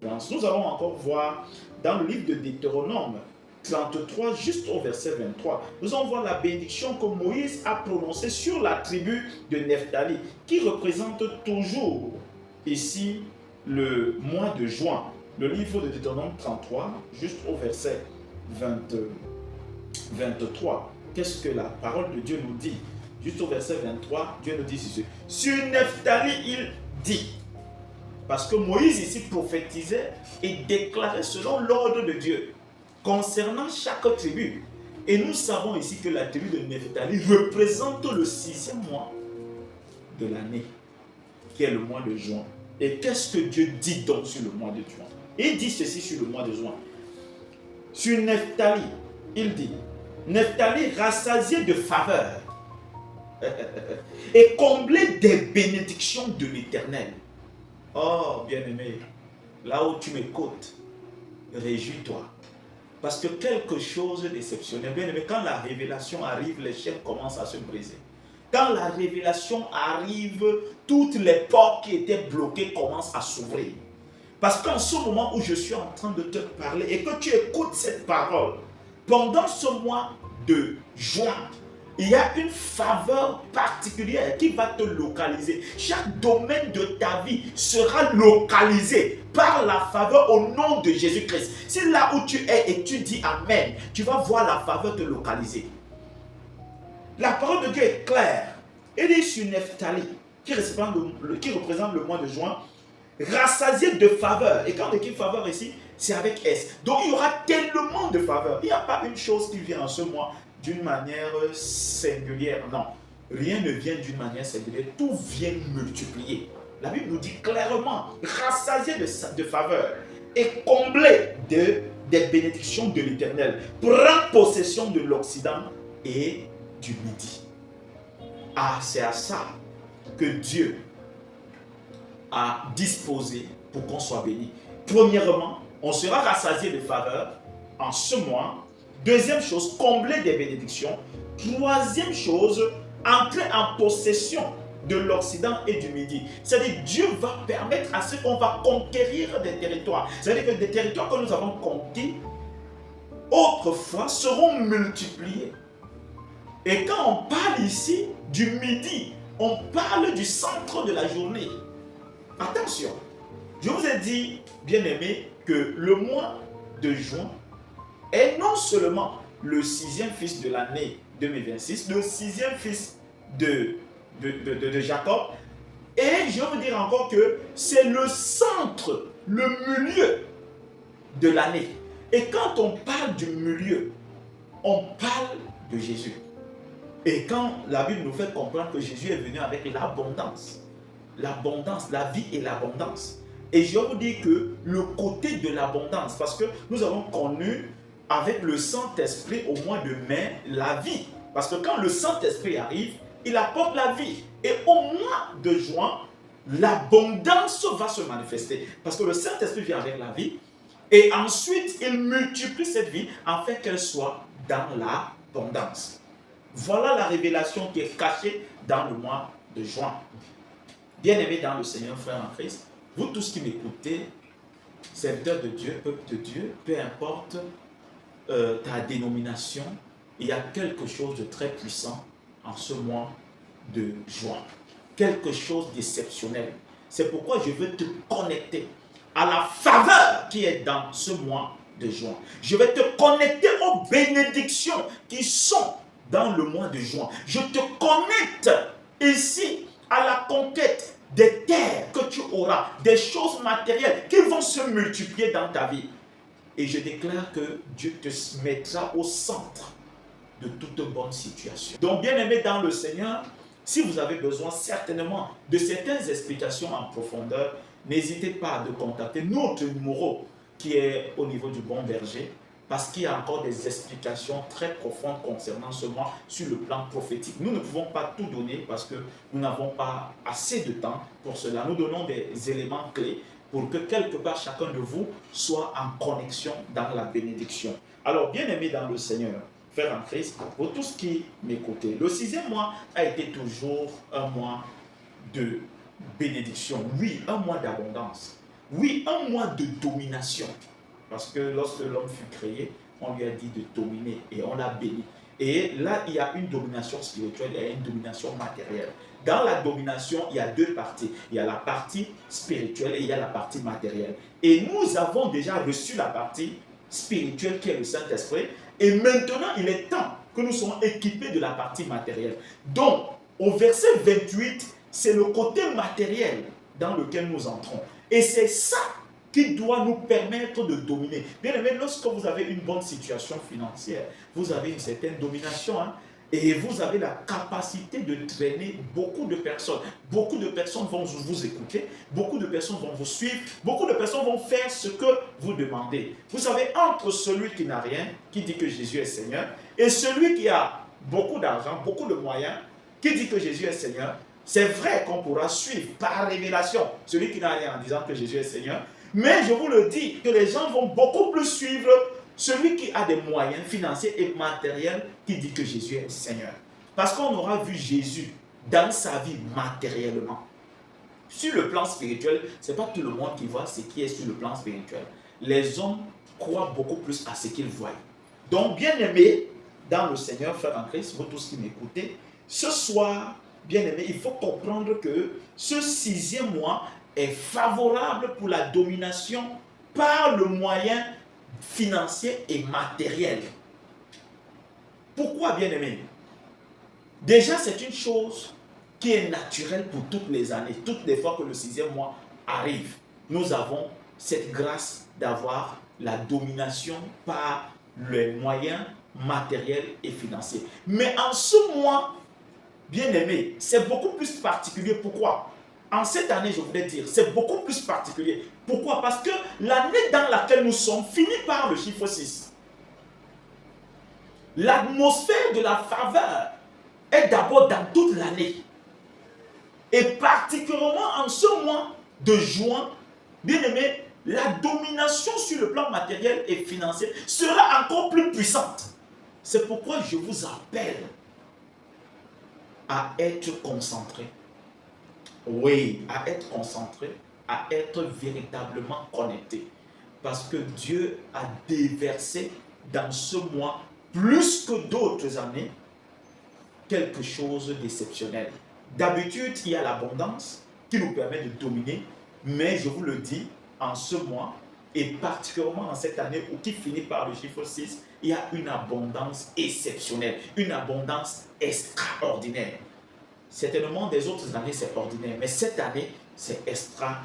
Nous allons encore voir dans le livre de Deutéronome 33, juste au verset 23, nous allons voir la bénédiction que Moïse a prononcée sur la tribu de Nephtali, qui représente toujours ici le mois de juin. Le livre de Deutéronome 33, juste au verset 23. Qu'est-ce que la parole de Dieu nous dit? Juste au verset 23, Dieu nous dit ceci. Sur Nephtali, il dit, parce que Moïse ici prophétisait et déclarait selon l'ordre de Dieu concernant chaque tribu. Et nous savons ici que la tribu de Nephtali représente le 6e mois de l'année, qui est le mois de juin. Et qu'est-ce que Dieu dit donc sur le mois de juin? Il dit ceci sur le mois de juin. Sur Nephtali, il dit, Nephtali rassasié de faveur et comblé des bénédictions de l'Éternel. Oh, bien-aimé, là où tu m'écoutes, réjouis-toi. Parce que quelque chose d'exceptionnel, bien-aimé, quand la révélation arrive, les chaînes commencent à se briser. Quand la révélation arrive, toutes les portes qui étaient bloquées commencent à s'ouvrir. Parce qu'en ce moment où je suis en train de te parler et que tu écoutes cette parole, pendant ce mois de juin, il y a une faveur particulière qui va te localiser. Chaque domaine de ta vie sera localisé par la faveur au nom de Jésus-Christ. Si là où tu es et tu dis Amen, tu vas voir la faveur te localiser. La parole de Dieu est claire. Elle est sur Nephtali, qui représente le mois de juin, rassasié de faveur. Et quand on écrit faveur ici, c'est avec S. Donc il y aura tellement de faveur. Il n'y a pas une chose qui vient en ce mois d'une manière singulière. Non, rien ne vient d'une manière singulière. Tout vient multiplier. La Bible nous dit clairement, rassasié de faveur et comblé des bénédictions de l'Éternel. Prends possession de l'Occident et du Midi. Ah, c'est à ça que Dieu a disposé pour qu'on soit béni. Premièrement, on sera rassasié de faveur en ce mois. Deuxième chose, combler des bénédictions. Troisième chose, entrer en possession de l'Occident et du Midi. C'est-à-dire Dieu va permettre à ce qu'on va conquérir des territoires. C'est-à-dire que des territoires que nous avons conquis autrefois seront multipliés. Et quand on parle ici du Midi, on parle du centre de la journée. Attention, je vous ai dit, bien-aimés, que le mois de juin est non seulement le 6e fils de l'année 2026, le 6e fils de Jacob, et je veux vous dire encore que c'est le centre, le milieu de l'année. Et quand on parle du milieu, on parle de Jésus. Et quand la Bible nous fait comprendre que Jésus est venu avec l'abondance, la vie et l'abondance. Et je vous dis que le côté de l'abondance, parce que nous avons connu avec le Saint-Esprit au mois de mai la vie. Parce que quand le Saint-Esprit arrive, il apporte la vie. Et au mois de juin, l'abondance va se manifester. Parce que le Saint-Esprit vient avec la vie. Et ensuite, il multiplie cette vie afin qu'elle soit dans l'abondance. Voilà la révélation qui est cachée dans le mois de juin. Bien-aimés dans le Seigneur, frères en Christ, vous tous qui m'écoutez, serviteurs de Dieu, peuple de Dieu, peu importe ta dénomination, il y a quelque chose de très puissant en ce mois de juin. Quelque chose d'exceptionnel. C'est pourquoi je veux te connecter à la faveur qui est dans ce mois de juin. Je vais te connecter aux bénédictions qui sont dans le mois de juin. Je te connecte ici à la conquête des terres que tu auras, des choses matérielles qui vont se multiplier dans ta vie. Et je déclare que Dieu te mettra au centre de toute bonne situation. Donc, bien-aimés dans le Seigneur, si vous avez besoin certainement de certaines explications en profondeur, n'hésitez pas à nous contacter notre numéro qui est au niveau du Bon Berger, parce qu'il y a encore des explications très profondes concernant ce mois sur le plan prophétique. Nous ne pouvons pas tout donner parce que nous n'avons pas assez de temps pour cela. Nous donnons des éléments clés pour que quelque part chacun de vous soit en connexion dans la bénédiction. Alors, bien-aimés dans le Seigneur, frères en Christ, pour tous qui m'écoutez, le 6e mois a été toujours un mois de bénédiction. Oui, un mois d'abondance. Oui, un mois de domination. Parce que lorsque l'homme fut créé, on lui a dit de dominer et on l'a béni. Et là, il y a une domination spirituelle et une domination matérielle. Dans la domination, il y a deux parties. Il y a la partie spirituelle et il y a la partie matérielle. Et nous avons déjà reçu la partie spirituelle qui est le Saint-Esprit. Et maintenant, il est temps que nous soyons équipés de la partie matérielle. Donc, au verset 28, c'est le côté matériel dans lequel nous entrons. Et c'est ça qui doit nous permettre de dominer. Bien aimé, lorsque vous avez une bonne situation financière, vous avez une certaine domination, hein, et vous avez la capacité de traîner beaucoup de personnes. Beaucoup de personnes vont vous écouter, beaucoup de personnes vont vous suivre, beaucoup de personnes vont faire ce que vous demandez. Vous savez, entre celui qui n'a rien, qui dit que Jésus est Seigneur, et celui qui a beaucoup d'argent, beaucoup de moyens, qui dit que Jésus est Seigneur, c'est vrai qu'on pourra suivre par révélation celui qui n'a rien en disant que Jésus est Seigneur. Mais je vous le dis, que les gens vont beaucoup plus suivre celui qui a des moyens financiers et matériels qui dit que Jésus est Seigneur. Parce qu'on aura vu Jésus dans sa vie matériellement. Sur le plan spirituel, ce n'est pas tout le monde qui voit ce qui est sur le plan spirituel. Les hommes croient beaucoup plus à ce qu'ils voient. Donc, bien aimé, dans le Seigneur, frère en Christ, vous tous qui m'écoutez, ce soir, bien aimé, il faut comprendre que ce 6e mois est favorable pour la domination par le moyen financier et matériel. Pourquoi, bien aimé? Déjà, c'est une chose qui est naturelle pour toutes les années. Toutes les fois que le 6e mois arrive, nous avons cette grâce d'avoir la domination par les moyens matériels et financiers. Mais en ce mois, bien aimé, c'est beaucoup plus particulier. Pourquoi? En cette année, je voulais dire, c'est beaucoup plus particulier. Pourquoi? Parce que l'année dans laquelle nous sommes finit par le chiffre 6. L'atmosphère de la faveur est d'abord dans toute l'année. Et particulièrement en ce mois de juin, bien aimé, la domination sur le plan matériel et financier sera encore plus puissante. C'est pourquoi je vous appelle à être concentré. Oui, à être concentré, à être véritablement connecté. Parce que Dieu a déversé dans ce mois, plus que d'autres années, quelque chose d'exceptionnel. D'habitude, il y a l'abondance qui nous permet de dominer, mais je vous le dis, en ce mois, et particulièrement en cette année où qui finit par le chiffre 6, il y a une abondance exceptionnelle, une abondance extraordinaire. Certainement, des autres années, c'est ordinaire, mais cette année, c'est extraordinaire.